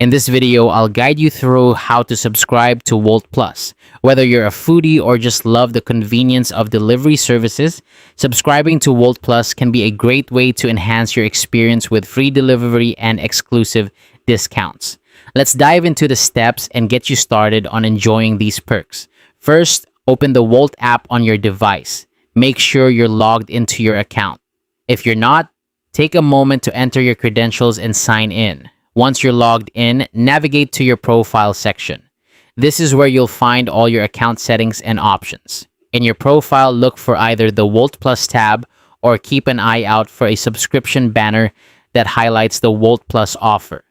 In this video, I'll guide you through how to subscribe to Wolt Plus. Whether you're a foodie or just love the convenience of delivery services, subscribing to Wolt Plus can be a great way to enhance your experience with free delivery and exclusive discounts. Let's dive into the steps and get you started on enjoying these perks. First, open the Wolt app on your device. Make sure you're logged into your account. If you're not, take a moment to enter your credentials and sign in. Once you're logged in, navigate to your profile section. This is where you'll find all your account settings and options. In your profile, look for either the Wolt Plus tab or keep an eye out for a subscription banner that highlights the Wolt Plus offer.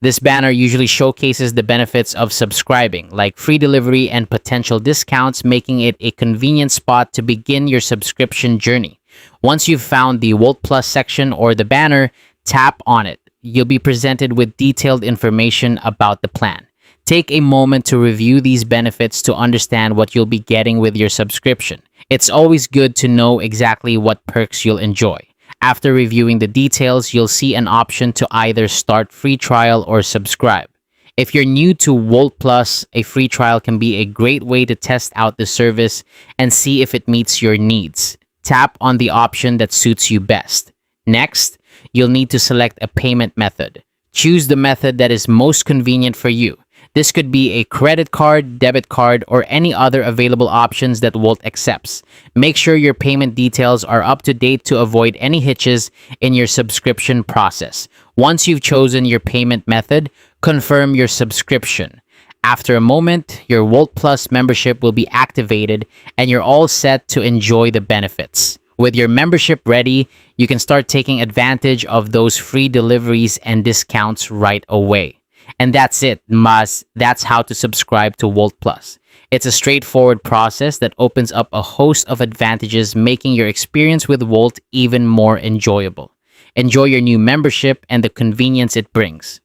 This banner usually showcases the benefits of subscribing, like free delivery and potential discounts, making it a convenient spot to begin your subscription journey. Once you've found the Wolt Plus section or the banner, tap on it. You'll be presented with detailed information about the plan. Take a moment to review these benefits to understand what you'll be getting with your subscription. It's always good to know exactly what perks you'll enjoy. After reviewing the details, you'll see an option to either start free trial or subscribe. If you're new to Wolt Plus, a free trial can be a great way to test out the service and see if it meets your needs. Tap on the option that suits you best. Next, you'll need to select a payment method. Choose the method that is most convenient for you. This could be a credit card, debit card, or any other available options that Wolt accepts. Make sure your payment details are up to date to avoid any hitches in your subscription process. Once you've chosen your payment method, confirm your subscription. After a moment, your Wolt Plus membership will be activated and you're all set to enjoy the benefits. With your membership ready, you can start taking advantage of those free deliveries and discounts right away. And that's it, Mas. That's how to subscribe to Wolt Plus. It's a straightforward process that opens up a host of advantages, making your experience with Wolt even more enjoyable. Enjoy your new membership and the convenience it brings.